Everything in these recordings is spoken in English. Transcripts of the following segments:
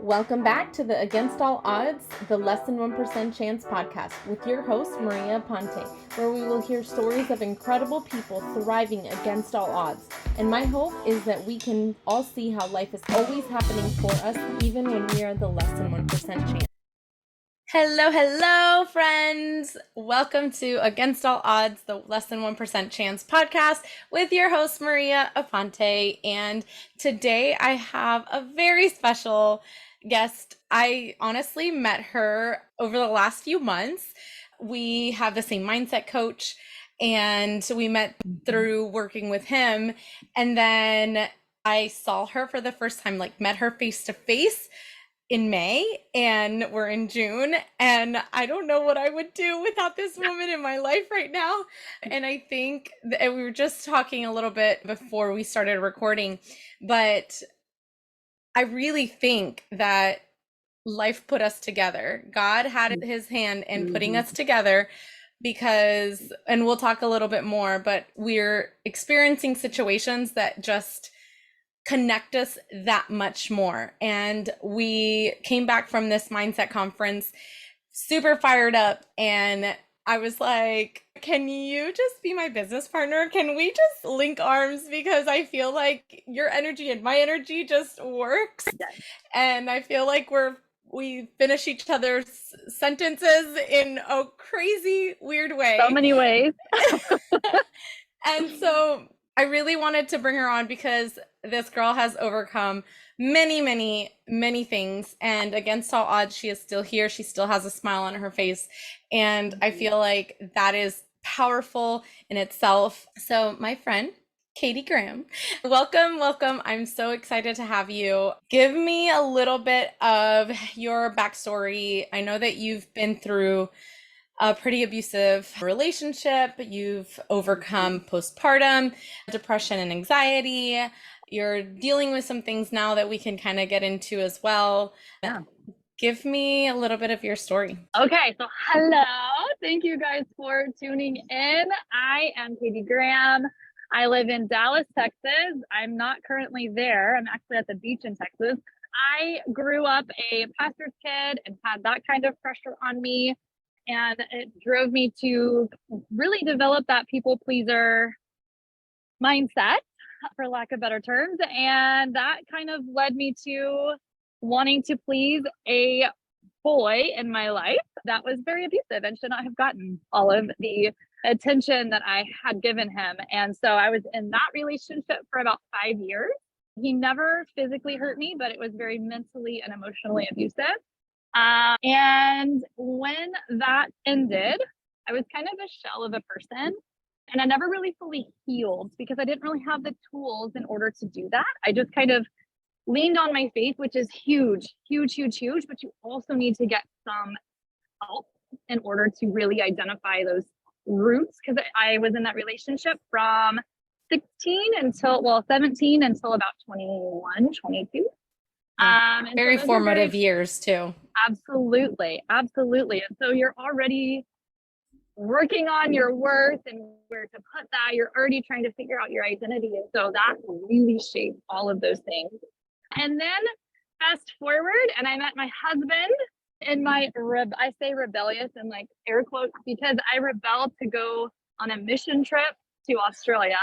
Welcome back to the Against All Odds, the Less Than 1% Chance podcast with your host, Maria Ponte, where we will hear stories of incredible people thriving against all odds. And my hope is that we can all see how life is always happening for us, even when we are the less than 1% chance. Hello, friends. Welcome to Against All Odds, the Less Than 1% Chance podcast with your host, Maria Aponte. And today I have a very special guest. I honestly met her over the last few months. We have the same mindset coach, and we met through working with him. And then I saw her for the first time, met her face to face in May, and we're in June, and I don't know what I would do without this woman in my life right now. And I think we were just talking a little bit before we started recording, but I really think that life put us together. God had his hand in putting us together because, and we'll talk a little bit more, but we're experiencing situations that just connect us that much more. And we came back from this mindset conference super fired up, and I was like, can you just be my business partner? Can we just link arms? Because I feel like your energy and my energy just works. Yes. And I feel like we finish each other's sentences in a crazy, weird way. So many ways. And so I really wanted to bring her on because this girl has overcome many things, and against all odds, she is still here. She still has a smile on her face, and I feel like that is powerful in itself. So my friend, Katie Graham, welcome. I'm so excited to have you. Give me a little bit of your backstory. I know that you've been through a pretty abusive relationship. You've overcome postpartum depression and anxiety. You're dealing with some things now that we can kind of get into as well. Yeah. Give me a little bit of your story. Okay, so hello. Thank you guys for tuning in. I am Katie Graham. I live in Dallas, Texas. I'm not currently there. I'm actually at the beach in Texas. I grew up a pastor's kid and had that kind of pressure on me. And it drove me to really develop that people pleaser mindset, for lack of better terms. And that kind of led me to wanting to please a boy in my life that was very abusive and should not have gotten all of the attention that I had given him. And so I was in that relationship for about 5 years. He never physically hurt me, but it was very mentally and emotionally abusive. And when that ended, I was kind of a shell of a person, and I never really fully healed because I didn't really have the tools in order to do that. I just kind of leaned on my faith, which is huge, but you also need to get some help in order to really identify those roots, because I was in that relationship from 17 until about 21, 22. Very so formative years too. Absolutely. And so you're already working on your worth and where to put that. You're already trying to figure out your identity. And so that really shaped all of those things. And then fast forward, and I met my husband in my, I say rebellious in like air quotes, because I rebelled to go on a mission trip to Australia.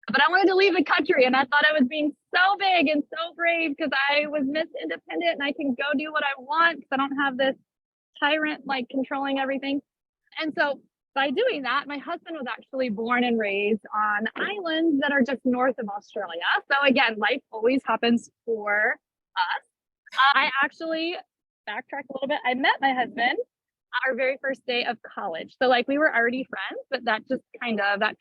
But I wanted to leave the country, and I thought I was being so big and so brave because I was Miss Independent and I can go do what I want because I don't have this tyrant like controlling everything. And so by doing that, my husband was actually born and raised on islands that are just north of Australia. So again, life always happens for us. I actually backtrack a little bit. I met my husband our very first day of college. So like we were already friends, but that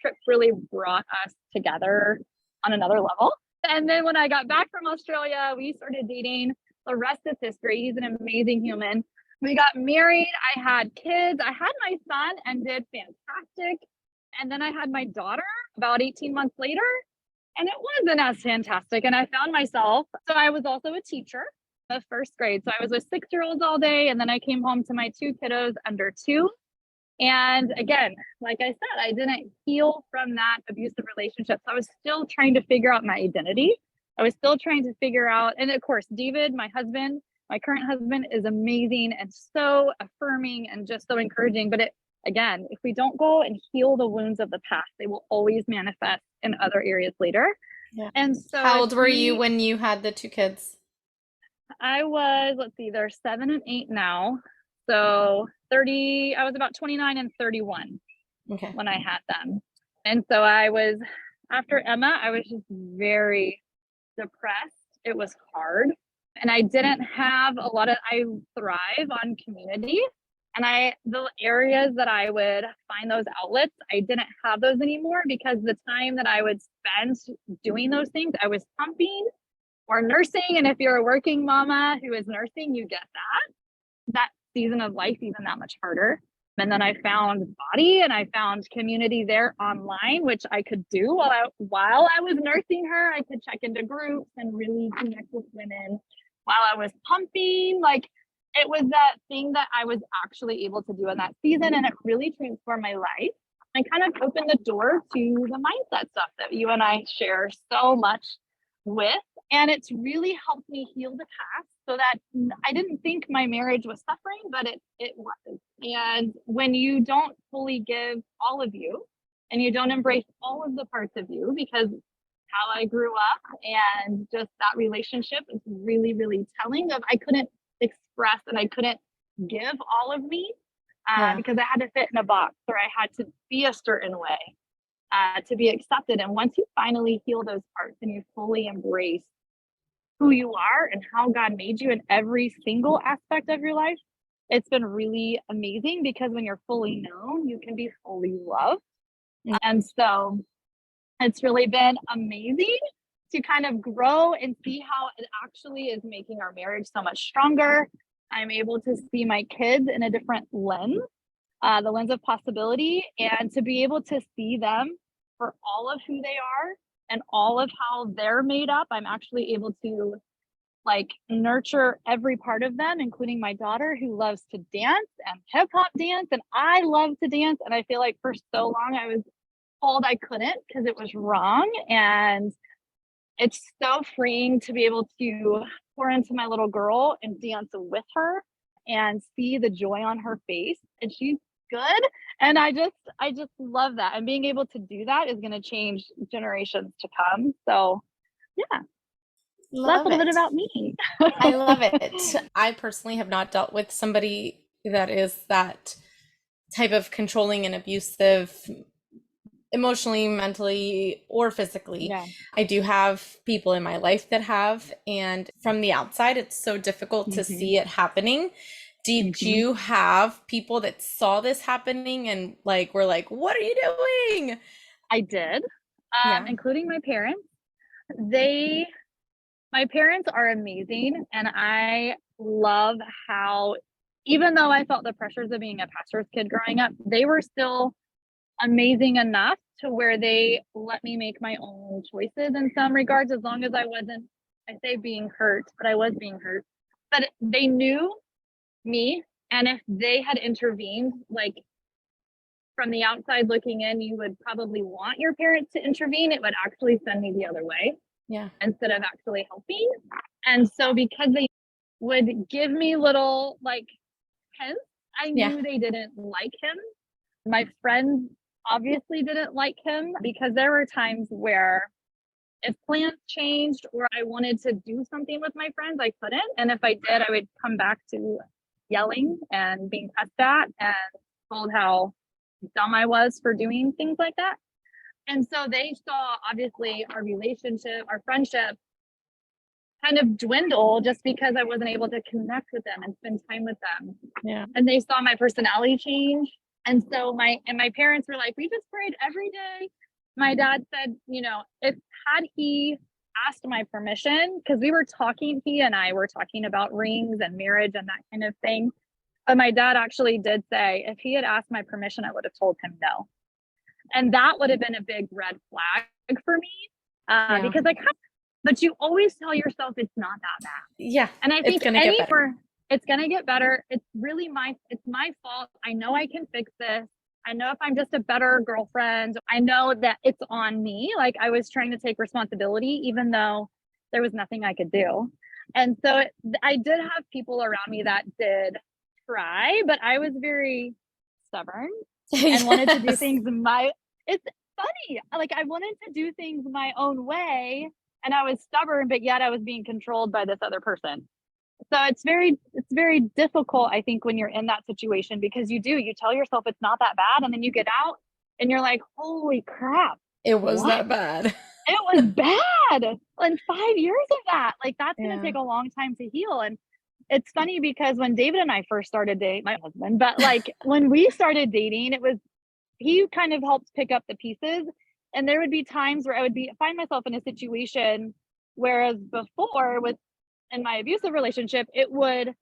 trip really brought us together on another level. And then when I got back from Australia, we started dating. The rest is history. He's an amazing human. We got married. I had kids. I had my son and did fantastic. And then I had my daughter about 18 months later, and it wasn't as fantastic. And I found myself, so I was also a teacher of first grade. So I was with 6-year-olds all day. And then I came home to my 2 kiddos under 2. And again, like I said, I didn't heal from that abusive relationship. So I was still trying to figure out my identity. I was still trying to figure out, and of course, David, my husband, My current husband is amazing and so affirming and just so encouraging. But again, if we don't go and heal the wounds of the past, they will always manifest in other areas later. Yeah. And so how old were you when you had the two kids? I was, let's see, they're 7 and 8 now. So 30, I was about 29 and 31 when I had them. And so after Emma, I was just very depressed. It was hard. And I didn't have I thrive on community. And the areas that I would find those outlets, I didn't have those anymore because the time that I would spend doing those things, I was pumping or nursing. And if you're a working mama who is nursing, you get that season of life even that much harder. And then I found Body and I found community there online, which I could do while I was nursing her. I could check into groups and really connect with women while I was pumping. Like, it was that thing that I was actually able to do in that season. And it really transformed my life and kind of opened the door to the mindset stuff that you and I share so much with. And it's really helped me heal the past so that I didn't think my marriage was suffering, but it was. And when you don't fully give all of you and you don't embrace all of the parts of you, because how I grew up and just that relationship is really, really telling of I couldn't express and I couldn't give all of me because I had to fit in a box or I had to be a certain way to be accepted. And once you finally heal those parts and you fully embrace who you are and how God made you in every single aspect of your life, it's been really amazing because when you're fully known, you can be fully loved. And so it's really been amazing to kind of grow and see how it actually is making our marriage so much stronger. I'm able to see my kids in a different lens, the lens of possibility, and to be able to see them for all of who they are and all of how they're made up. I'm actually able to nurture every part of them, including my daughter who loves to dance and hip hop dance. And I love to dance. And I feel like for so long I was told I couldn't because it was wrong. And it's so freeing to be able to pour into my little girl and dance with her and see the joy on her face. And she's good. And I just love that. And being able to do that is going to change generations to come. So yeah. That's a little bit about me. I love it. I personally have not dealt with somebody that is that type of controlling and abusive emotionally, mentally, or physically. Yeah. I do have people in my life that have, and from the outside, it's so difficult to see it happening. Did you have people that saw this happening and were like, what are you doing? I did, including my parents. My parents are amazing, and I love how, even though I felt the pressures of being a pastor's kid growing up, they were still amazing enough to where they let me make my own choices in some regards, as long as I wasn't, I say being hurt, but I was being hurt. But they knew me, and if they had intervened, from the outside looking in, you would probably want your parents to intervene. It would actually send me the other way. Yeah. Instead of actually helping. And so because they would give me little hints, I knew they didn't like him. My friends obviously didn't like him because there were times where if plans changed or I wanted to do something with my friends, I couldn't. And if I did, I would come back to yelling and being cussed at and told how dumb I was for doing things like that. And so they saw, obviously, our relationship, our friendship kind of dwindle just because I wasn't able to connect with them and spend time with them. Yeah. And they saw my personality change. And so my parents were like, we just prayed every day. My dad said, if had he asked my permission, because he and I were talking about rings and marriage and that kind of thing. But my dad actually did say, if he had asked my permission, I would have told him no. And that would have been a big red flag for me because but you always tell yourself it's not that bad. Yeah. And I think it's going to get better. It's really it's my fault. I know I can fix this. I know if I'm just a better girlfriend, I know that it's on me. I was trying to take responsibility, even though there was nothing I could do. And so I did have people around me that did try, but I was very stubborn and wanted to do Yes. things it's funny. Like I wanted to do things my own way and I was stubborn, but yet I was being controlled by this other person. So it's very difficult, I think, when you're in that situation because you tell yourself it's not that bad and then you get out and you're like, holy crap, It was what? that bad. It was bad. And 5 years of that, like that's gonna Yeah. take a long time to heal. And it's funny because when David and I first started dating, my husband, but like when we started dating, he kind of helped pick up the pieces. And there would be times where I would find myself in a situation, whereas before with in my abusive relationship, it would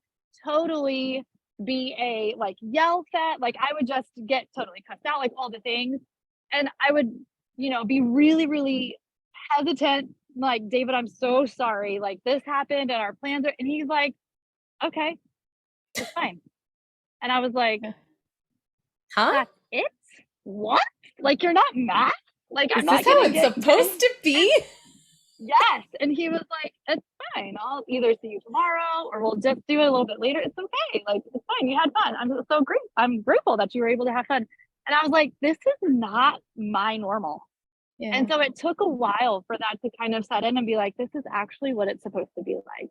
totally be a like yell fest. Like I would just get totally cussed out, like all the things. And I would, be really, really hesitant. Like, David, I'm so sorry. Like this happened and our plans are, and he's like, okay, it's fine. And I was like, Huh? that's it? What? Like you're not mad? Like Is I'm this not how gonna it's get supposed to be? yes. And he was like, it's fine. I'll either see you tomorrow or we'll just do it a little bit later. It's okay. Like it's fine. You had fun. I'm grateful that you were able to have fun. And I was like, this is not my normal. Yeah. And so it took a while for that to kind of set in and be like, this is actually what it's supposed to be like.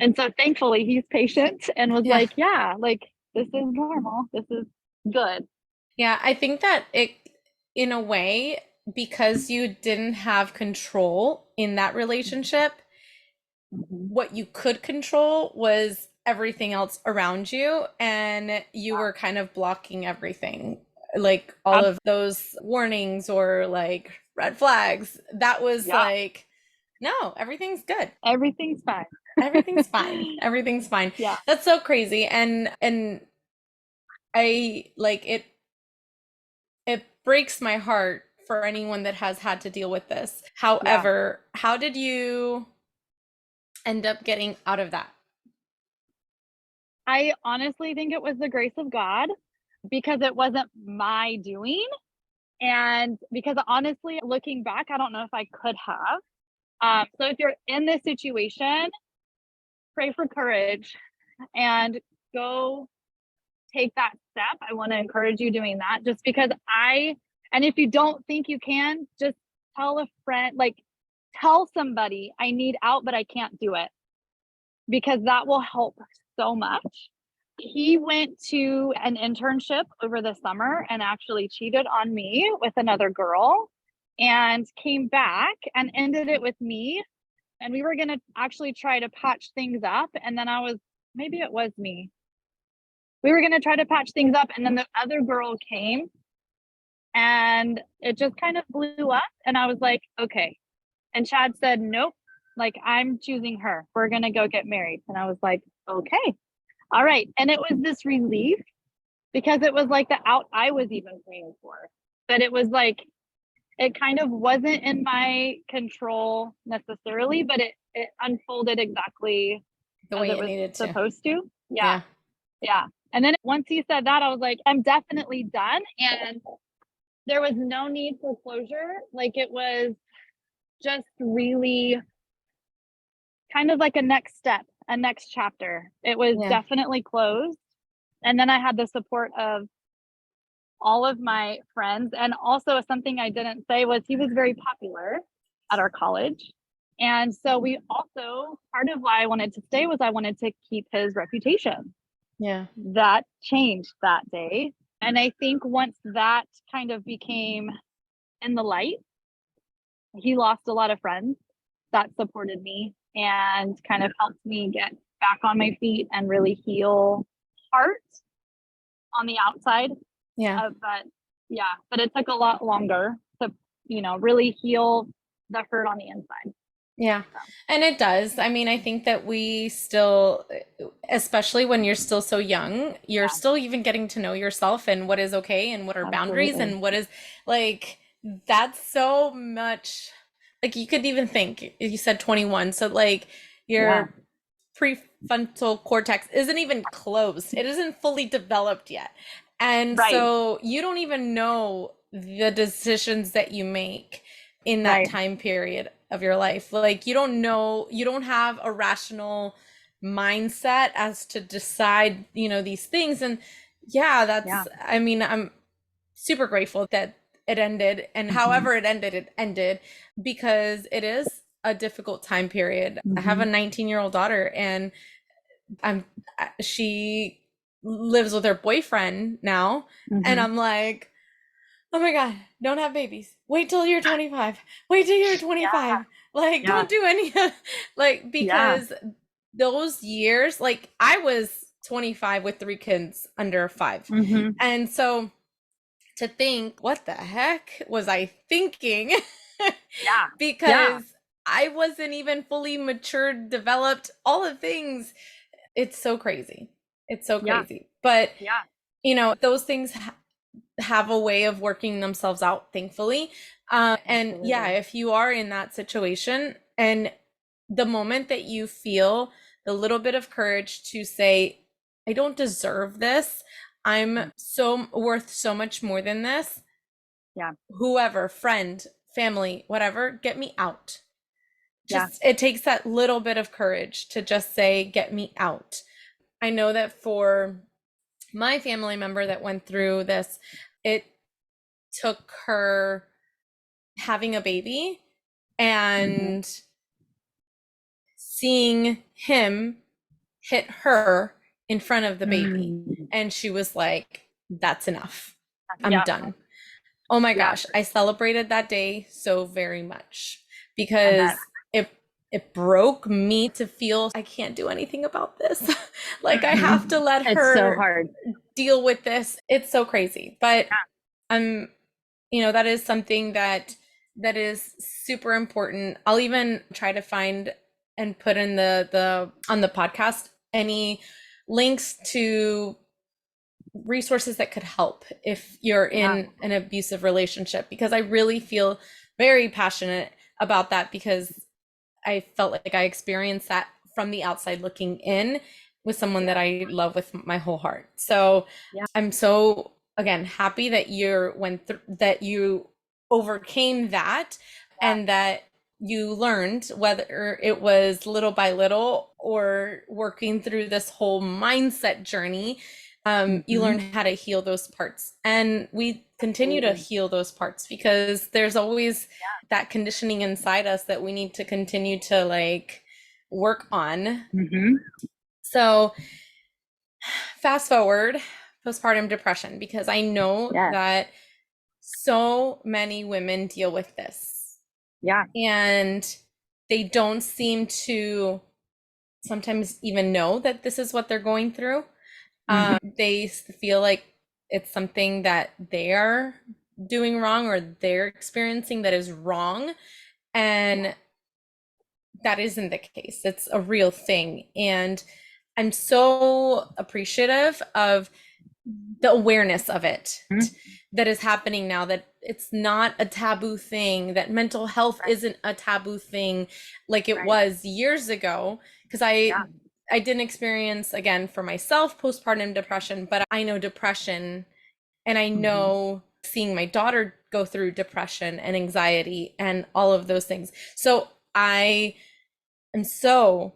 And so thankfully he's patient and was like, yeah, like this is normal. This is good. Yeah, I think that it, in a way, because you didn't have control in that relationship, what you could control was everything else around you, and you were kind of blocking everything. Like all of those warnings or like red flags, that was Yeah. like, no, everything's good. Everything's fine. Everything's fine. Everything's fine. Yeah. That's so crazy. And I like it breaks my heart for anyone that has had to deal with this. However, how did you end up getting out of that? I honestly think it was the grace of God because it wasn't my doing. And because honestly, looking back, I don't know if I could have. So if you're in this situation, pray for courage and go take that step. I want to encourage you doing that just because and if you don't think you can, just tell a friend, like tell somebody I need out, but I can't do it because that will help so much. He went to an internship over the summer and actually cheated on me with another girl and came back and ended it with me. And we were going to actually try to patch things up. And then maybe it was me. We were going to try to patch things up. And then the other girl came and it just kind of blew up. And I was like, okay. And Chad said, nope, like I'm choosing her. We're going to go get married. And I was like, okay. All right. And it was this relief because it was like the out I was even praying for. But it was like, it kind of wasn't in my control necessarily, but it unfolded exactly The as way it it was needed to. supposed to. Yeah. Yeah. And then once he said that, I was like, I'm definitely done. And there was no need for closure. Like it was just really kind of like a next step, a next chapter. It was definitely closed. And then I had the support of all of my friends. And also something I didn't say was he was very popular at our college. And so part of why I wanted to stay was I wanted to keep his reputation. Yeah. That changed that day. And I think once that kind of became in the light, he lost a lot of friends that supported me and kind of helped me get back on my feet and really heal heart on the outside. Yeah. But it took a lot longer to, really heal the hurt on the inside. Yeah. And it does. I mean, I think that we still, especially when you're still so young, you're still even getting to know yourself and what is okay and what are boundaries and what is like, that's so much. Like you could even think, you said 21. So like your prefrontal cortex isn't even closed. It isn't fully developed yet. And so you don't even know the decisions that you make in that time period of your life. Like you don't know, you don't have a rational mindset as to decide, these things. And yeah, Yeah. I mean, I'm super grateful that it ended, and Hmm. however it ended, because it is a difficult time period. I have a Hmm. 19-year-old daughter, and I'm she lives with her boyfriend now, and Hmm. I'm like, oh my God, don't have babies. Wait till you're 25. Wait till you're Yeah. 25. Like, Yeah. don't do any of, like, Yeah. because those years, like, I was 25 with 3 kids under 5. Hmm. And so to think, what the heck was I thinking? Yeah. Yeah. Because I wasn't even fully matured, developed, all the things. It's so crazy. It's so Yeah. crazy. But, Yeah. those things have a way of working themselves out, thankfully. And yeah, Absolutely. if you are in that situation, and the moment that you feel the little bit of courage to say, I don't deserve this, I'm Mm. so worth so much more than this, Yeah. whoever, friend, family, whatever, get me out. Yeah. Just, it takes that little bit of courage to just say, get me out. I know that for my family member that went through this, it took her having a baby Hmm. and seeing him hit her in front of the baby. Mm. And she was like, that's enough. I'm Yeah. done. Oh my Yeah. gosh, I celebrated that day so very much I bet. because it broke me to feel I can't do anything about this. Like I have Hmm. to let It's so her hard. deal with this. It's so crazy. But Yeah. I'm that is something that is super important. I'll even try to find and put in the on the podcast any links to resources that could help if you're Yeah. in an abusive relationship, because I really feel very passionate about that, because I felt like I experienced that from the outside looking in with someone that Yeah. I love with my whole heart. So Yeah. I'm so, again, happy that that you overcame that, Yeah. and that you learned, whether it was little by little or working through this whole mindset journey, you Hmm. learn how to heal those parts. And we continue to Absolutely. heal those parts because there's always Yeah. that conditioning inside us that we need to continue to like work on. Hmm. So fast forward, postpartum depression, because I know Yes. that so many women deal with this, Yeah. and they don't seem to sometimes even know that this is what they're going through. Hmm. They feel like it's something that they're doing wrong or they're experiencing that is wrong. Yeah. And that isn't the case. It's a real thing. And I'm so appreciative of the awareness of it Mhm. that is happening now, that it's not a taboo thing, that mental health Right. isn't a taboo thing like it Right. was years ago. Because Yeah. I didn't experience, again, for myself, postpartum depression, but I know depression, and I Hmm. know seeing my daughter go through depression and anxiety and all of those things. So I am so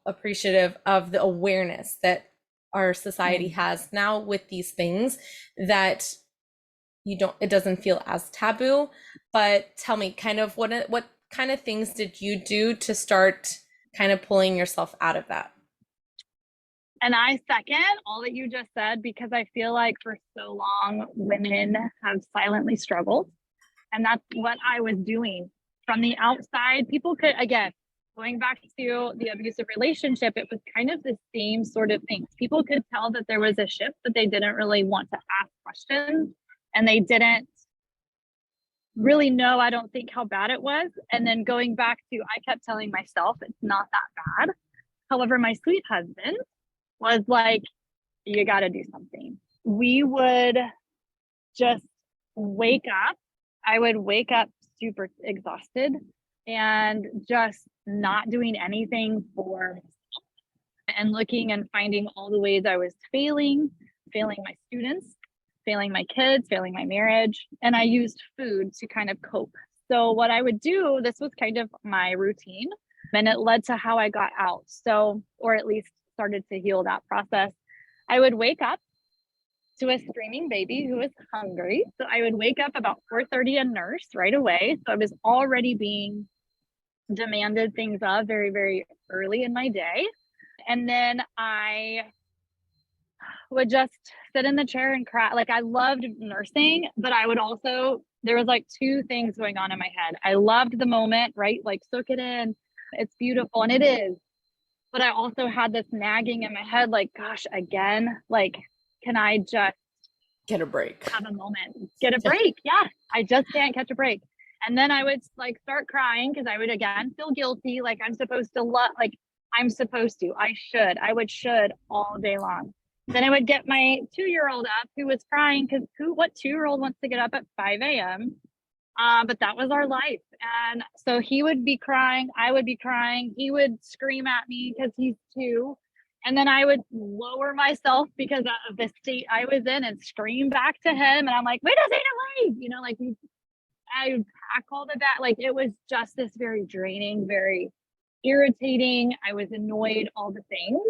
appreciative of the awareness that our society Same. has now with these things, that it doesn't feel as taboo. But tell me, kind of, what kind of things did you do to start kind of pulling yourself out of that? And I second all that you just said, because I feel like for so long, women have silently struggled. And that's what I was doing from the outside. People could, again, going back to the abusive relationship, it was kind of the same sort of things. People could tell that there was a shift, but they didn't really want to ask questions. And they didn't really know, I don't think, how bad it was. And then going back to, I kept telling myself it's not that bad. However, my sweet husband was like, you got to do something. We would just wake up. I would wake up super exhausted and just not doing anything for and looking and finding all the ways I was failing my students, failing my kids, failing my marriage. And I used food to kind of cope. So what I would do, this was kind of my routine, and it led to how I got out. So, or at least started to heal that process. I would wake up to a screaming baby who was hungry. So I would wake up about 4:30 and nurse right away. So I was already being demanded things of very, very early in my day. And then I would just sit in the chair and cry. Like, I loved nursing, but I would also, there was like two things going on in my head. I loved the moment, right? Like, soak it in. It's beautiful. And it is. But I also had this nagging in my head, like, gosh, again, like, can I just Get a break. have a moment, get a break? Yeah, I just can't catch a break. And then I would like start crying because I would again feel guilty, like I'm supposed to like I'm supposed to, I should all day long. Then I would get my 2-year-old up who was crying because what 2-year-old wants to get up at 5 a.m. But that was our life. And so he would be crying, I would be crying, he would scream at me because he's 2. And then I would lower myself because of the state I was in and scream back to him. And I'm like, wait a second, leave. Like I would pack all the back. Like, it was just this very draining, very irritating. I was annoyed, all the things.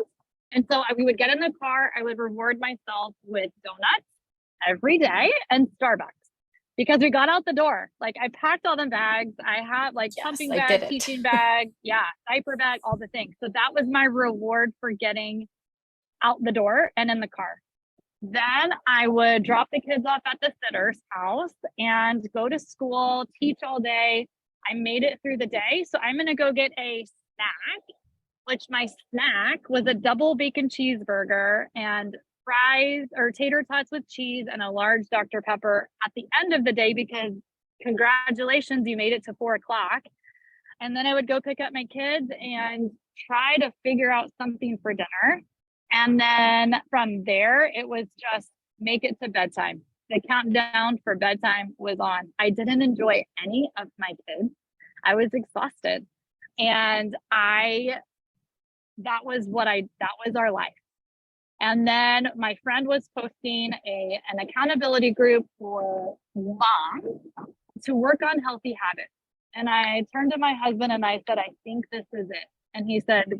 And so we would get in the car. I would reward myself with donuts every day and Starbucks because we got out the door. Like, I packed all the bags. I had like pumping bag, teaching bag, diaper bag, all the things. So that was my reward for getting out the door and in the car. Then I would drop the kids off at the sitter's house and go to school, teach all day. I made it through the day. So I'm going to go get a snack, which my snack was a double bacon cheeseburger and fries or tater tots with cheese and a large Dr. Pepper at the end of the day because congratulations, you made it to 4:00. And then I would go pick up my kids and try to figure out something for dinner. And then from there, it was just make it to bedtime. The countdown for bedtime was on. I didn't enjoy any of my kids. I was exhausted. And that was our life. And then my friend was posting an accountability group for moms to work on healthy habits. And I turned to my husband and I said, I think this is it. And he said,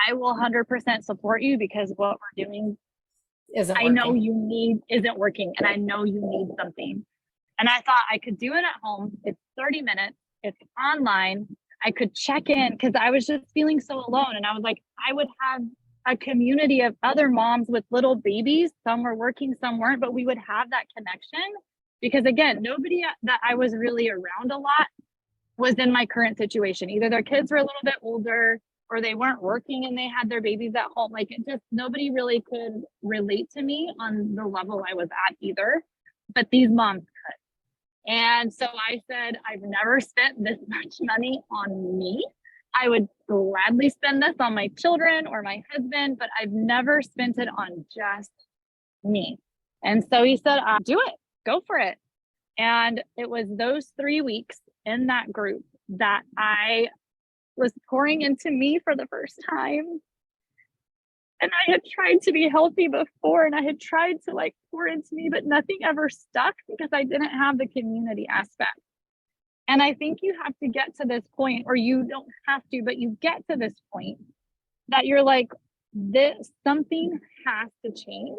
I will 100% support you because what we're doing isn't working. And I know you need something. And I thought I could do it at home. It's 30 minutes. It's online. I could check in because I was just feeling so alone. And I was like, I would have a community of other moms with little babies. Some were working, some weren't, but we would have that connection because again, nobody that I was really around a lot was in my current situation. Either their kids were a little bit older or they weren't working and they had their babies at home. Like, it just, nobody really could relate to me on the level I was at either, but these moms could. And so I said, I've never spent this much money on me. I would gladly spend this on my children or my husband, but I've never spent it on just me. And so he said, do it, go for it. And it was those 3 weeks in that group that I was pouring into me for the first time. And I had tried to be healthy before and I had tried to like pour into me, but nothing ever stuck because I didn't have the community aspect. And I think you have to get to this point, or you don't have to, but you get to this point that you're like, something has to change.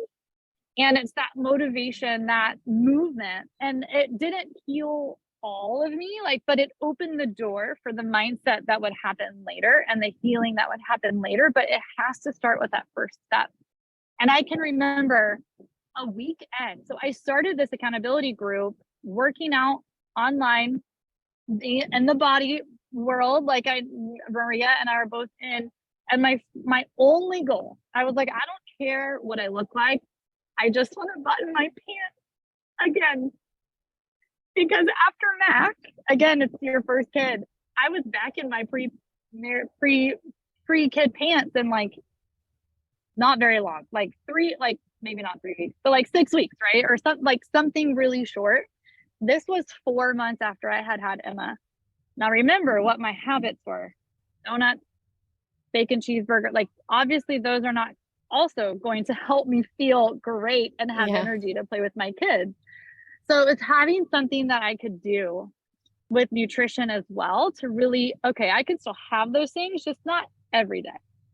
And it's that motivation, that movement. And it didn't heal all of me, but it opened the door for the mindset that would happen later and the healing that would happen later. But it has to start with that first step. And I can remember a weekend. So I started this accountability group working out online in the body world, Maria and I are both in. And my only goal, I was like, I don't care what I look like. I just want to button my pants again. Because after Mac, again, it's your first kid. I was back in my pre-kid pants in not very long, maybe not 3 weeks, but 6 weeks, right? Or something really short. This was 4 months after I had Emma. Now remember what my habits were: donuts, bacon cheeseburger. Obviously those are not also going to help me feel great and have energy to play with my kids. So it's having something that I could do with nutrition as well to really, okay, I can still have those things, just not every day.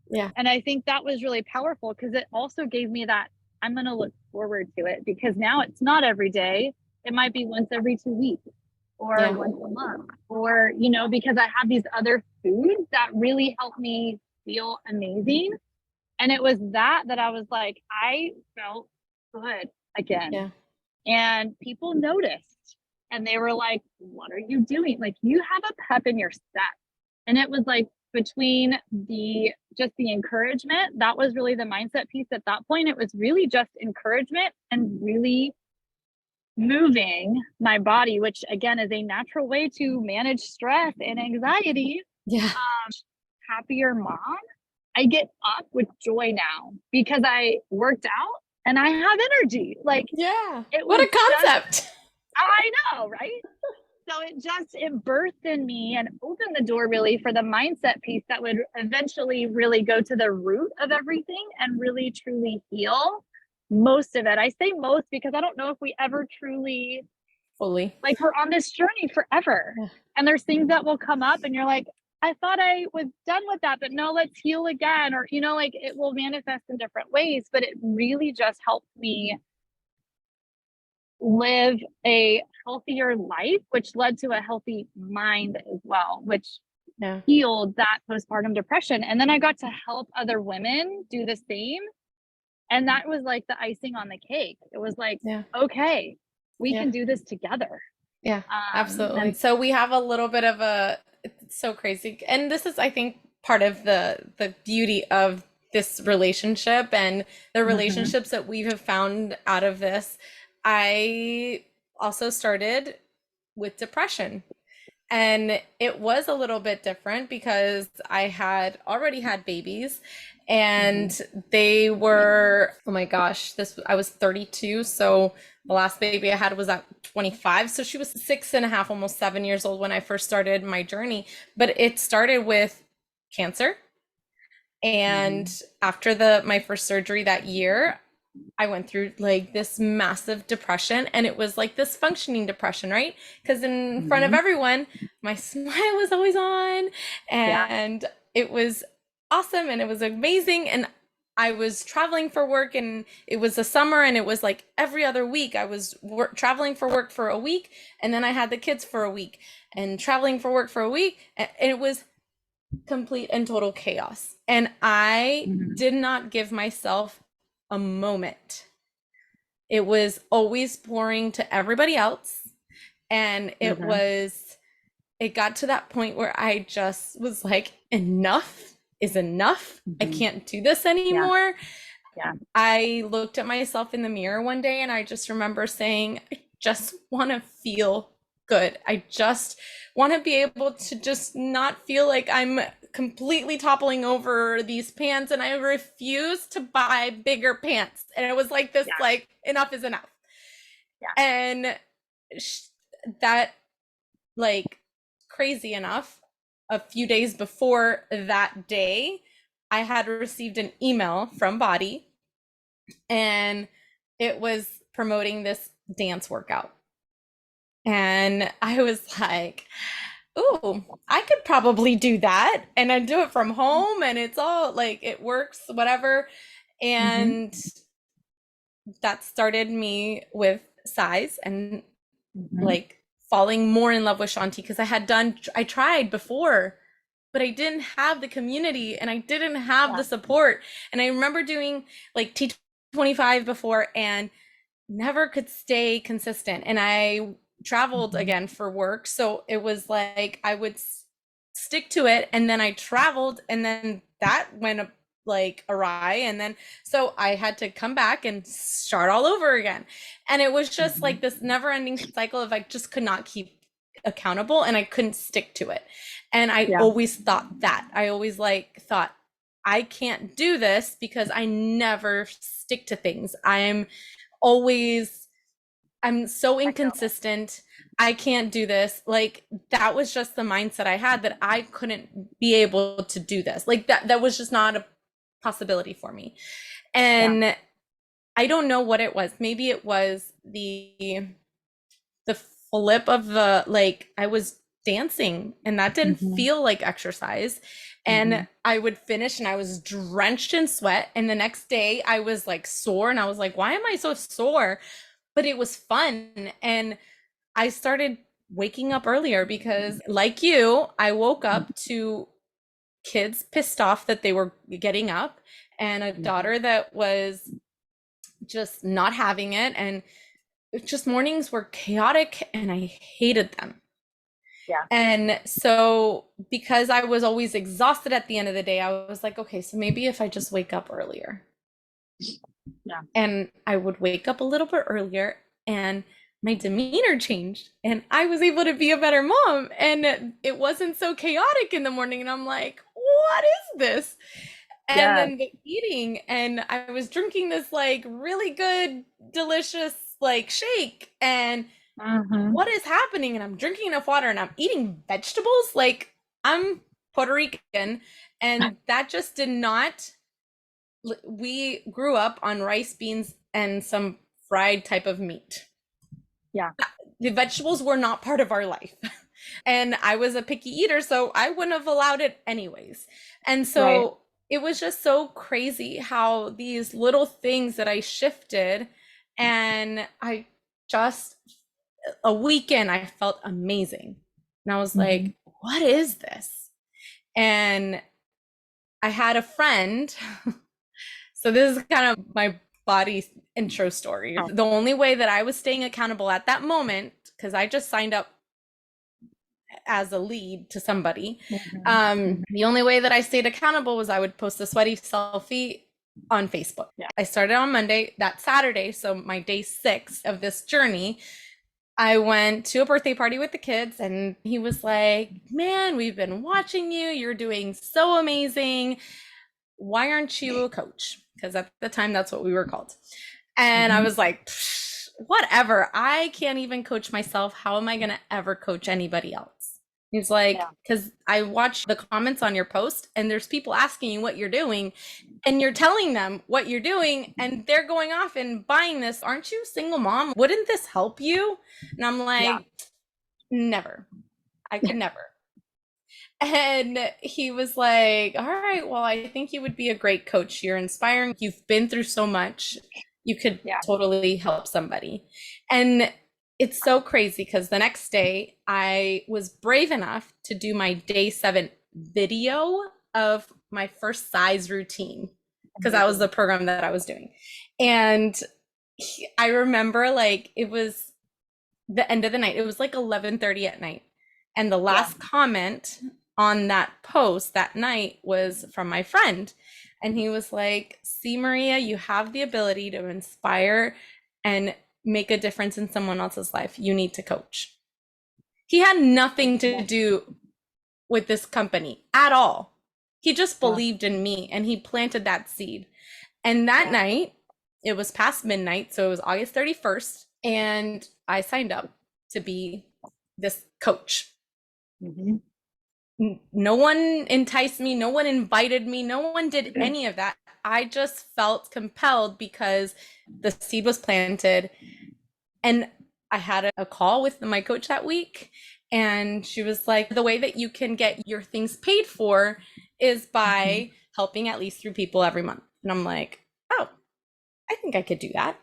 Yeah. And I think that was really powerful because it also gave me that I'm going to look forward to it, because now it's not every day. It might be once every 2 weeks or Yeah. once a month, or, you know, because I have these other foods that really help me feel amazing. And it was that I was like, I felt good again. Yeah. And people noticed and they were like, what are you doing? Like, you have a pep in your step. And it was like, between the encouragement, that was really the mindset piece at that point. It was really just encouragement and really moving my body, which again is a natural way to manage stress and anxiety. Yeah. Happier mom. I get up with joy now because I worked out and I have energy. Like, Yeah. it What was a concept. I know, right? So it birthed in me and opened the door really for the mindset piece that would eventually really go to the root of everything and really truly heal most of it. I say most because I don't know if we ever truly, Fully. like, we're on this journey forever. Yeah. And there's things that will come up and you're like, I thought I was done with that, but no, let's heal again. Or, you know, like, it will manifest in different ways, but it really just helped me live a healthier life, which led to a healthy mind as well, which Yeah. healed that postpartum depression. And then I got to help other women do the same. And that was like the icing on the cake. It was like, Yeah. okay, we Yeah. can do this together. Yeah. Absolutely. And So we have a little bit of it's so crazy. And this is, I think, part of the beauty of this relationship and the relationships that we have found out of this. I also started with depression. And it was a little bit different because I had already had babies and they were, oh my gosh, I was 32. So the last baby I had was at 25. So she was 6.5, almost 7 years old when I first started my journey. But it started with cancer. And after my first surgery that year, I went through like this massive depression, and it was like this functioning depression, right? Because in front of everyone, my smile was always on and it was awesome and it was amazing. And I was traveling for work, and it was the summer, and it was like every other week I was traveling for work for a week, and then I had the kids for a week and traveling for work for a week. And it was complete and total chaos. And I did not give myself a moment. It was always pouring to everybody else. And it got to that point where I just was like, enough is enough. I can't do this anymore. I looked at myself in the mirror one day and I just remember saying, I just want to feel good. I just want to be able to just not feel like I'm completely toppling over these pants, and I refuse to buy bigger pants. And it was like this, like, enough is enough. And that, like, crazy enough, a few days before that day, I had received an email from Body, and it was promoting this dance workout. And I was like, ooh, I could probably do that. And I do it from home, and it's all like, it works, whatever. And that started me with size and like falling more in love with Shanti, because I tried before, but I didn't have the community and I didn't have the support. And I remember doing like T25 before and never could stay consistent. And I traveled again for work. So it was like I would stick to it, and then I traveled, and then that went like awry, and then so I had to come back and start all over again. And it was just like this never-ending cycle of I just could not keep accountable, and I couldn't stick to it. And I always thought that. I always thought I can't do this because I never stick to things. I'm so inconsistent. I can't do this. Like, that was just the mindset I had, that I couldn't be able to do this. Like, that was just not a possibility for me. And I don't know what it was. Maybe it was the flip of the, like, I was dancing, and that didn't feel like exercise. And I would finish and I was drenched in sweat. And the next day I was like sore, and I was like, why am I so sore? But it was fun. And I started waking up earlier because, like you, I woke up to kids pissed off that they were getting up, and a daughter that was just not having it. And just mornings were chaotic and I hated them. Yeah. And so, because I was always exhausted at the end of the day, I was like, okay, so maybe if I just wake up earlier. Yeah. And I would wake up a little bit earlier, and my demeanor changed, and I was able to be a better mom, and it wasn't so chaotic in the morning. And I'm like, what is this? And then the eating, and I was drinking this like really good, delicious like shake, and what is happening? And I'm drinking enough water and I'm eating vegetables. Like, I'm Puerto Rican, and that just did not. We grew up on rice, beans, and some fried type of meat. Yeah. The vegetables were not part of our life. And I was a picky eater, so I wouldn't have allowed it anyways. And so it was just so crazy how these little things that I shifted, and I just, a weekend, I felt amazing. And I was like, what is this? And I had a friend. So this is kind of my body intro story. The only way that I was staying accountable at that moment, because I just signed up as a lead to somebody, the only way that I stayed accountable was I would post a sweaty selfie on Facebook. I started on Monday. That Saturday, so my day 6 of this journey, I went to a birthday party with the kids, and he was like, man, we've been watching you. You're doing so amazing. Why aren't you a coach? Because at the time, that's what we were called. And I was like, whatever. I can't even coach myself. How am I going to ever coach anybody else? He's like, because I watch the comments on your post, and there's people asking you what you're doing, and you're telling them what you're doing, and they're going off and buying this. Aren't you a single mom? Wouldn't this help you? And I'm like, never. I could never. And he was like, all right, well, I think you would be a great coach. You're inspiring. You've been through so much. You could totally help somebody. And it's so crazy because the next day I was brave enough to do my day 7 video of my first size routine, because that was the program that I was doing. And I remember, like, it was the end of the night. It was like 11:30 at night. And the last comment on that post that night was from my friend. And he was like, see, Maria, you have the ability to inspire and make a difference in someone else's life. You need to coach. He had nothing to do with this company at all. He just believed in me, and he planted that seed. And that night, it was past midnight, so it was August 31st, and I signed up to be this coach. No one enticed me, no one invited me, no one did any of that. I just felt compelled because the seed was planted. And I had a call with my coach that week, and she was like, the way that you can get your things paid for is by helping at least 3 people every month. And I'm like, oh, I think I could do that.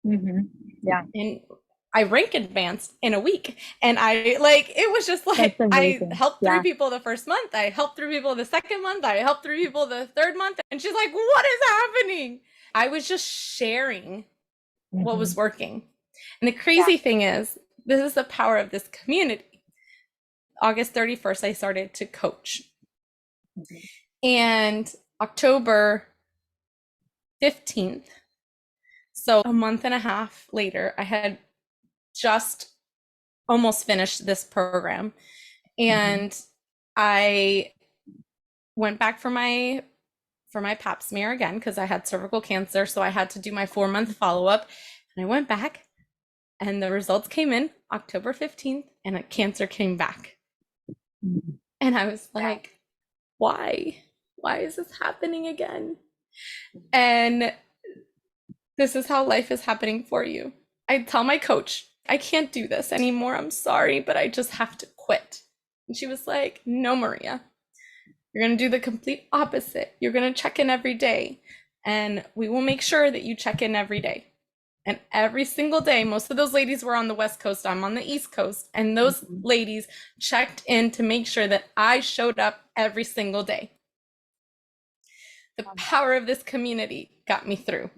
Yeah. And I rank advanced in a week. And I, like, it was just like, I helped 3 people the first month. I helped 3 people the second month. I helped 3 people the third month. And she's like, what is happening? I was just sharing what was working. And the crazy thing is, this is the power of this community. August 31st, I started to coach. And October 15th, so a month and a half later, I had just almost finished this program. And I went back for my pap smear again, because I had cervical cancer. So I had to do my 4-month follow-up. And I went back, and the results came in October 15th, and a cancer came back. And I was like, why? Why is this happening again? And this is how life is happening for you. I tell my coach, I can't do this anymore. I'm sorry, but I just have to quit. And she was like, no, Maria, you're going to do the complete opposite. You're going to check in every day, and we will make sure that you check in every day. And every single day, most of those ladies were on the West Coast, I'm on the East Coast, and those ladies checked in to make sure that I showed up every single day. The power of this community got me through.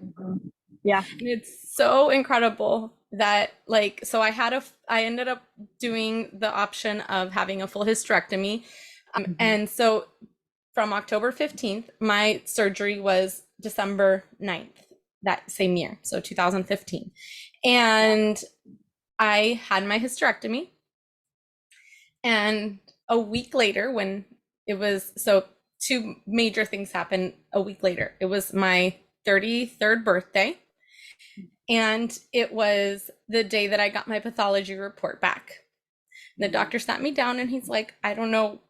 Yeah. And it's so incredible that, like, so I ended up doing the option of having a full hysterectomy. And so from October 15th, my surgery was December 9th that same year, so 2015. And I had my hysterectomy. And a week later, when it was, so two major things happened a week later. It was my 33rd birthday. And it was the day that I got my pathology report back. The doctor sat me down and he's like, I don't know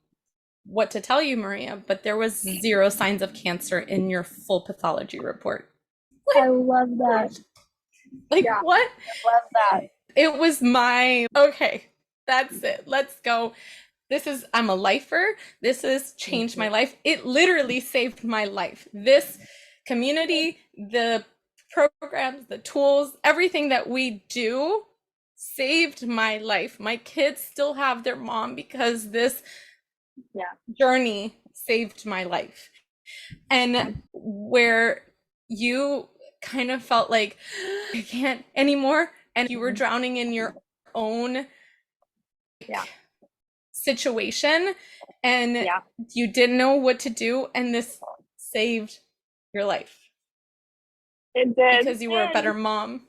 what to tell you, Maria, but there was 0 signs of cancer in your full pathology report. I love that. Like, what? I love that. It was my, okay, that's it. Let's go. I'm a lifer. This has changed my life. It literally saved my life. This community, the programs, the tools, everything that we do saved my life. My kids still have their mom because this journey saved my life. And where you kind of felt like I can't anymore, and you were drowning in your own situation, and you didn't know what to do, and this saved your life. It did. Because you were a better mom.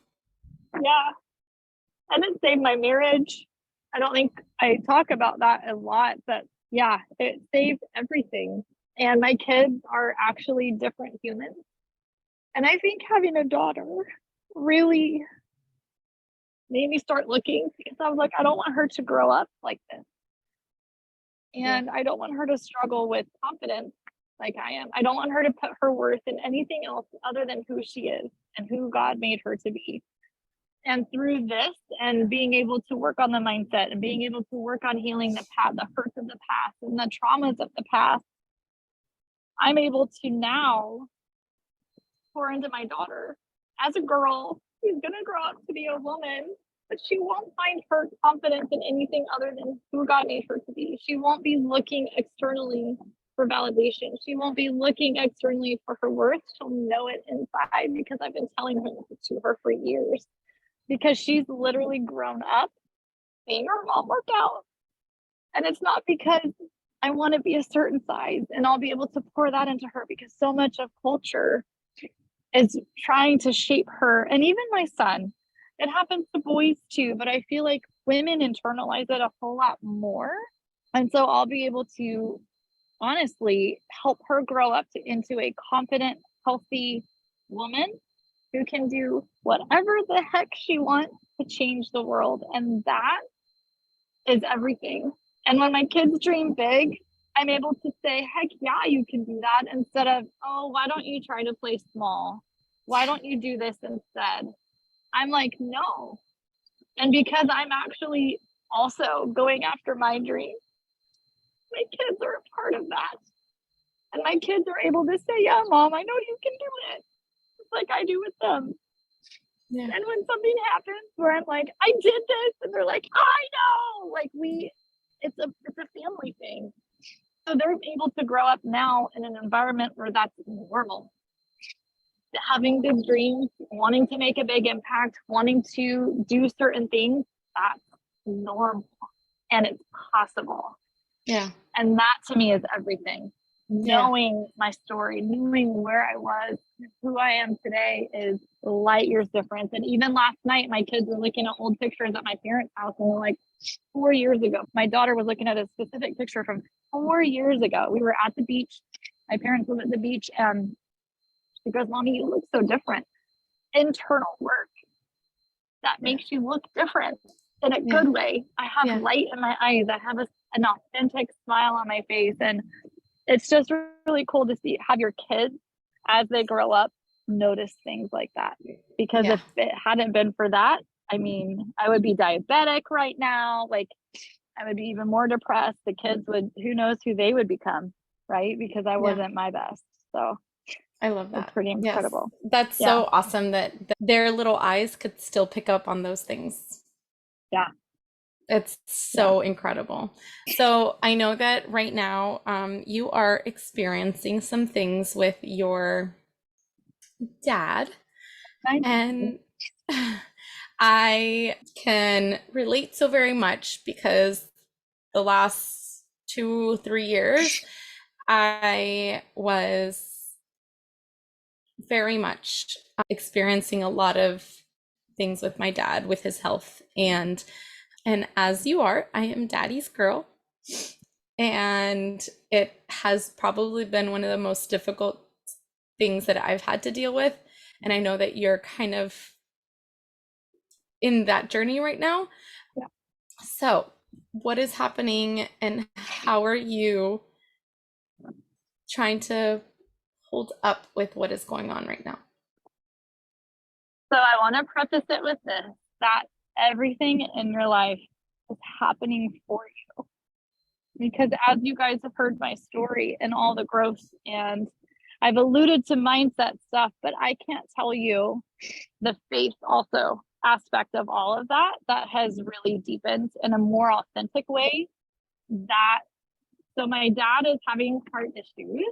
Yeah. And it saved my marriage. I don't think I talk about that a lot, but yeah, it saved everything. And my kids are actually different humans. And I think having a daughter really made me start looking, because I was like, I don't want her to grow up like this. And I don't want her to struggle with confidence like I am. I don't want her to put her worth in anything else other than who she is and who God made her to be. And through this and being able to work on the mindset and being able to work on healing the hurts of the past and the traumas of the past, I'm able to now pour into my daughter. As a girl, she's going to grow up to be a woman, but she won't find her confidence in anything other than who God made her to be. She won't be looking externally for validation. She won't be looking externally for her worth. She'll know it inside, because I've been telling her to her for years. Because she's literally grown up seeing her mom work out. And it's not because I want to be a certain size and I'll be able to pour that into her, because so much of culture is trying to shape her. And even my son, it happens to boys too, but I feel like women internalize it a whole lot more. And so I'll be able to honestly help her grow up into a confident, healthy woman who can do whatever the heck she wants to change the world. And that is everything. And when my kids dream big, I'm able to say, heck yeah, you can do that, instead of, oh, why don't you try to play small? Why don't you do this instead? I'm like, no. And because I'm actually also going after my dream, my kids are a part of that. And my kids are able to say, yeah, Mom, I know you can do it. Like I do with them. Yeah. And when something happens where I'm like, I did this, and they're like, I know, like it's a family thing. So they're able to grow up now in an environment where that's normal. Having big dreams, wanting to make a big impact, wanting to do certain things, that's normal and it's possible. Yeah. And that to me is everything. Knowing my story, knowing where I was, who I am today is light years difference. And even last night, my kids were looking at old pictures at my parents' house, and they're like, 4 years ago. My daughter was looking at a specific picture from 4 years ago. We were at the beach. My parents live at the beach, and she goes, Mommy, you look so different. Internal work that makes you look different in a good way. I have light in my eyes. I have an authentic smile on my face. And it's just really cool to have your kids, as they grow up, notice things like that. Because if it hadn't been for that, I mean, I would be diabetic right now. Like, I would be even more depressed. The kids would, who knows who they would become, right? Because I Yeah. wasn't my best. So I love it's that. pretty Yes. incredible. That's Yeah. so awesome that their little eyes could still pick up on those things. Yeah. It's Yeah. so incredible. So I know that right now, you are experiencing some things with your dad, and I can relate so very much because the last 2, 3 years, I was very much experiencing a lot of things with my dad with his health, and as you are, I am daddy's girl, and it has probably been one of the most difficult things that I've had to deal with, and I know that you're kind of in that journey right now. Yeah. So what is happening, and how are you trying to hold up with what is going on right now? So I want to preface it with this, that everything in your life is happening for you. Because as you guys have heard my story and all the growth, and I've alluded to mindset stuff, but I can't tell you the faith also aspect of all of that that has really deepened in a more authentic way. That so my dad is having heart issues,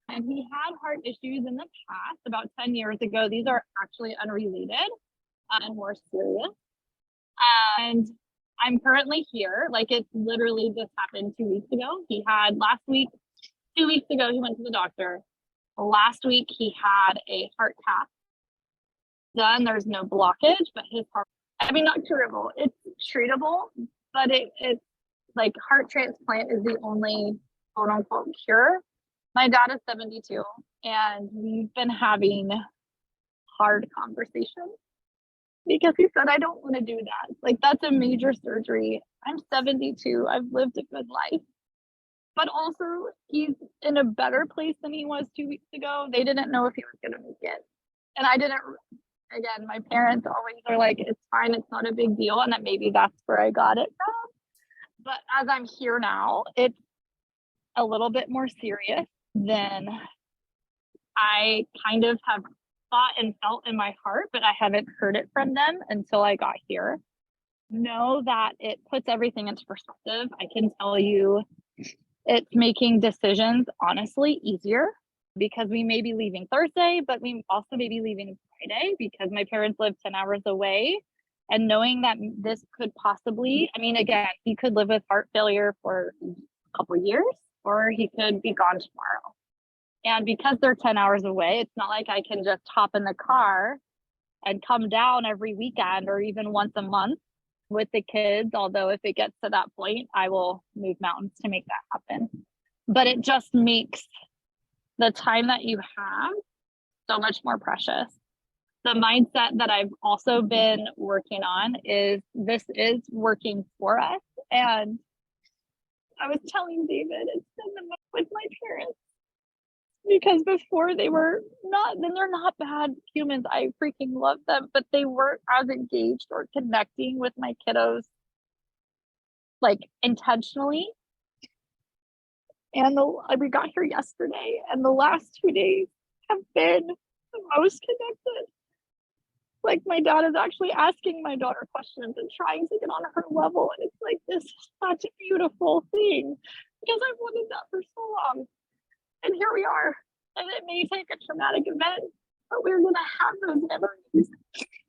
and he had heart issues in the past about 10 years ago. These are actually unrelated and more serious. And I'm currently here. Like, it literally just happened 2 weeks ago. He had last week, 2 weeks ago, he went to the doctor. Last week, he had a heart cath done. There's no blockage, but his heart, I mean, not curable. It's treatable, but it's like heart transplant is the only quote unquote cure. My dad is 72, and we've been having hard conversations because he said, I don't want to do that. Like, that's a major surgery. I'm 72. I've lived a good life. But also, he's in a better place than he was 2 weeks ago. They didn't know if he was going to make it. And I didn't, again, my parents always are like, it's fine. It's not a big deal. And that maybe that's where I got it from. But as I'm here now, it's a little bit more serious than I kind of have thought and felt in my heart, but I haven't heard it from them until I got here. Know that it puts everything into perspective. I can tell you it's making decisions honestly easier, because we may be leaving Thursday, but we also may be leaving Friday because my parents live 10 hours away. And knowing that this could possibly, I mean, again, he could live with heart failure for a couple of years, or he could be gone tomorrow. And because they're 10 hours away, it's not like I can just hop in the car and come down every weekend or even once a month with the kids. Although if it gets to that point, I will move mountains to make that happen. But it just makes the time that you have so much more precious. The mindset that I've also been working on is this is working for us. And I was telling David, it's been the most with my parents, because before they were not, then they're not bad humans. I freaking love them, but they weren't as engaged or connecting with my kiddos like intentionally. And we got here yesterday, and the last 2 days have been the most connected. Like, my dad is actually asking my daughter questions and trying to get on her level. And it's like, this is such a beautiful thing, because I've wanted that for so long. And here we are. And it may take a traumatic event, but we're going to have those memories.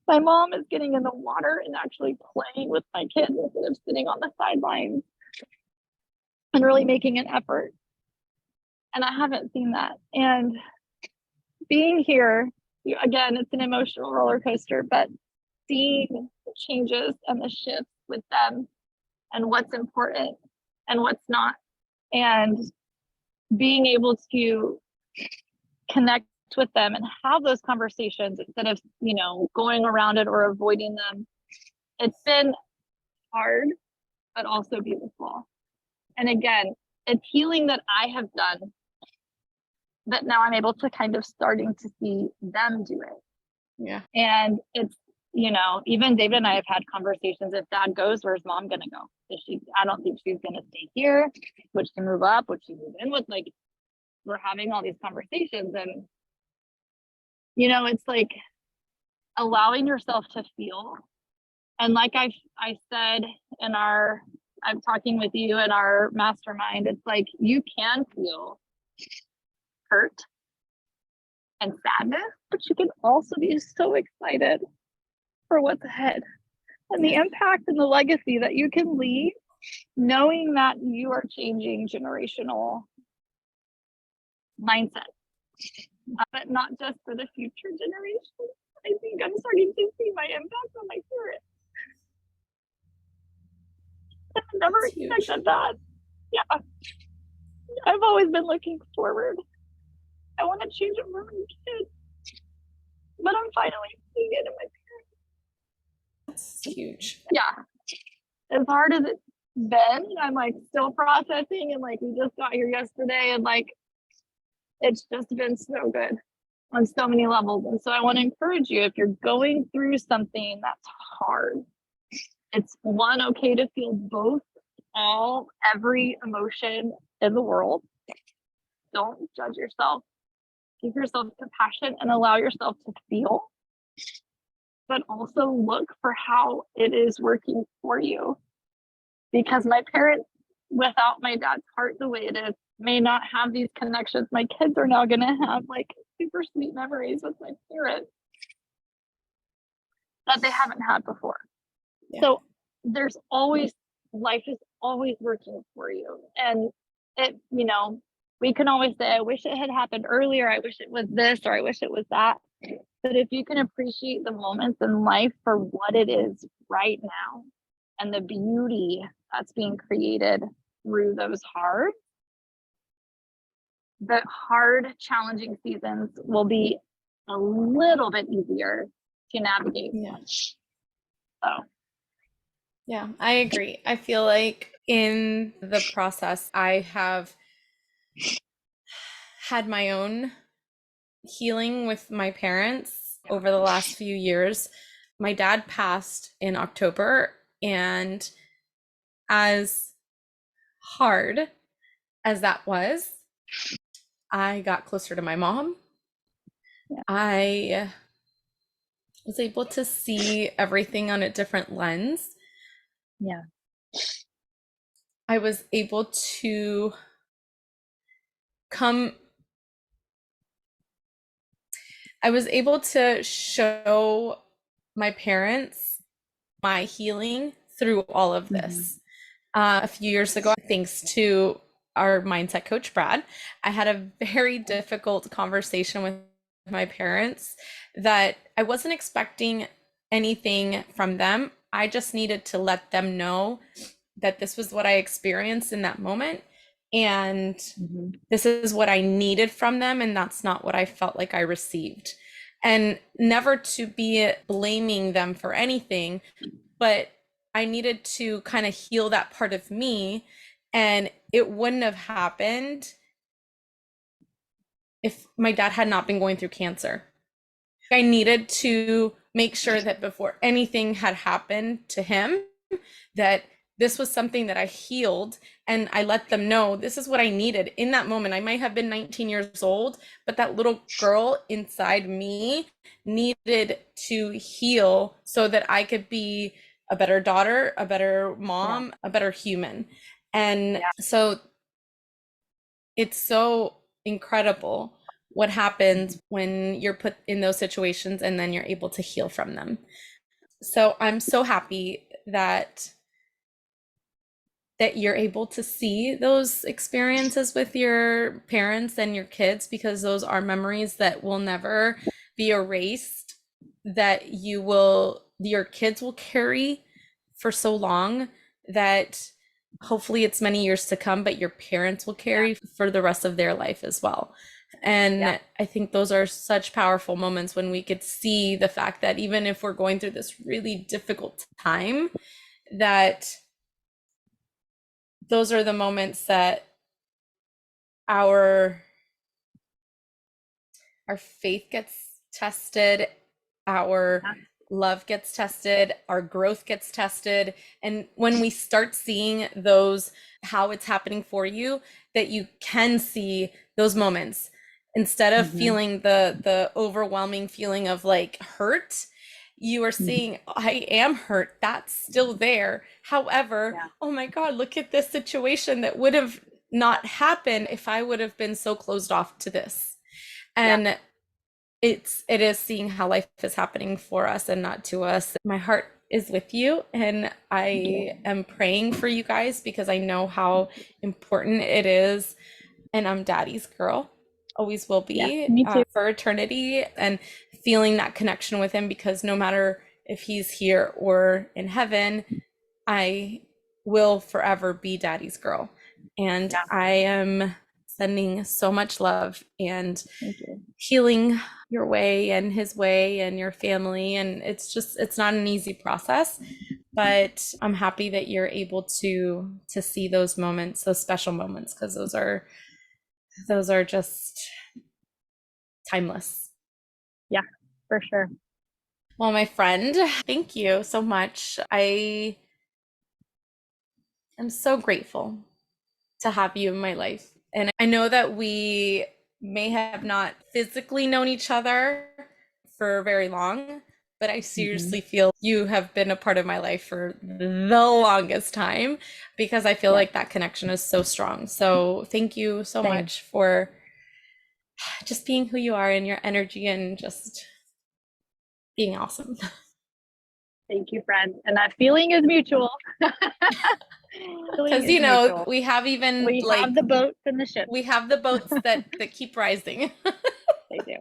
My mom is getting in the water and actually playing with my kids instead of sitting on the sidelines and really making an effort. And I haven't seen that. And being here, again, it's an emotional roller coaster, but seeing the changes and the shifts with them and what's important and what's not, and being able to connect with them and have those conversations instead of, going around it or avoiding them. It's been hard, but also beautiful. And again, it's healing that I have done, but now I'm able to kind of starting to see them do it. Yeah. And it's even David and I have had conversations. If dad goes, where's mom gonna go? I don't think she's gonna stay here. Would she move up? Would she move in with, like, we're having all these conversations, and it's like allowing yourself to feel. And like I said I'm talking with you in our mastermind, it's like you can feel hurt and sadness, but you can also be so excited for what's ahead and the impact and the legacy that you can leave, knowing that you are changing generational mindset, but not just for the future generations. I think I'm starting to see my impact on my parents. I never expected that. Yeah. I've always been looking forward. I want to change it for my kids, but I'm finally seeing it in my parents. That's huge. Yeah. As hard as it's been, I'm like still processing, and like we just got here yesterday, and like it's just been so good on so many levels. And so I want to encourage you, if you're going through something that's hard, it's okay to feel both, every emotion in the world. Don't judge yourself. Give yourself compassion and allow yourself to feel, but also look for how it is working for you. Because my parents, without my dad's heart the way it is, may not have these connections. My kids are now going to have like super sweet memories with my parents that they haven't had before. Yeah. So life is always working for you. And we can always say, I wish it had happened earlier. I wish it was this, or I wish it was that. But if you can appreciate the moments in life for what it is right now and the beauty that's being created through those challenging seasons will be a little bit easier to navigate. Yeah. So. Yeah, I agree. I feel like in the process, I have had my own healing with my parents over the last few years. My dad passed in October, and as hard as that was, I got closer to my mom. Yeah. I was able to see everything on a different lens. Yeah. I was able to show my parents my healing through all of this. A few years ago, thanks to our mindset coach, Brad, I had a very difficult conversation with my parents that I wasn't expecting anything from them. I just needed to let them know that this was what I experienced in that moment. And this is what I needed from them. And that's not what I felt like I received. And never to be blaming them for anything, but I needed to kind of heal that part of me. And it wouldn't have happened if my dad had not been going through cancer. I needed to make sure that before anything had happened to him, that this was something that I healed, and I let them know this is what I needed in that moment. I might have been 19 years old, but that little girl inside me needed to heal so that I could be a better daughter, a better mom, a better human. And so it's so incredible what happens when you're put in those situations and then you're able to heal from them. So I'm so happy that you're able to see those experiences with your parents and your kids, because those are memories that will never be erased, that your kids will carry for so long, that hopefully it's many years to come, but your parents will carry for the rest of their life as well. And I think those are such powerful moments when we could see the fact that even if we're going through this really difficult time, that those are the moments that our faith gets tested, our love gets tested, our growth gets tested. And when we start seeing those, how it's happening for you, that you can see those moments instead of Mm-hmm. feeling the overwhelming feeling of like hurt, you are seeing, I am hurt. That's still there. However, Yeah. oh my God, look at this situation that would have not happened if I would have been so closed off to this. Yeah. And it is seeing how life is happening for us and not to us. My heart is with you, and I am praying for you guys because I know how important it is. And I'm daddy's girl, always will Yeah. be, Me too. for eternity, and feeling that connection with him, because no matter if he's here or in heaven, I will forever be daddy's girl. And Yeah. I am sending so much love and Thank you. healing your way and his way and your family. And it's not an easy process, but I'm happy that you're able to see those moments, those special moments, because those are just timeless. Yeah, for sure. Well, my friend, thank you so much. I am so grateful to have you in my life. And I know that we may have not physically known each other for very long, but I Mm-hmm. seriously feel you have been a part of my life for the longest time, because I feel Yeah. like that connection is so strong. So thank you so Same. much for just being who you are and your energy and just being awesome. Thank you, friend. And that feeling is mutual. Feeling Because is mutual. we have even We have like the boats and the ships. we have the boats that keep rising. They do.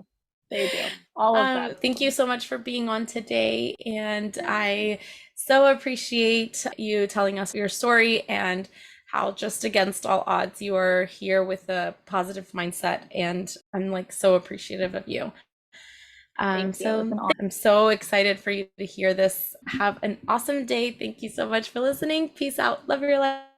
They do. All of them. Thank you so much for being on today. And I so appreciate you telling us your story and how just against all odds you are here with a positive mindset. And I'm like so appreciative of you. Thank you. It's an honor. I'm so excited for you to hear this. Have an awesome day. Thank you so much for listening. Peace out. Love your life.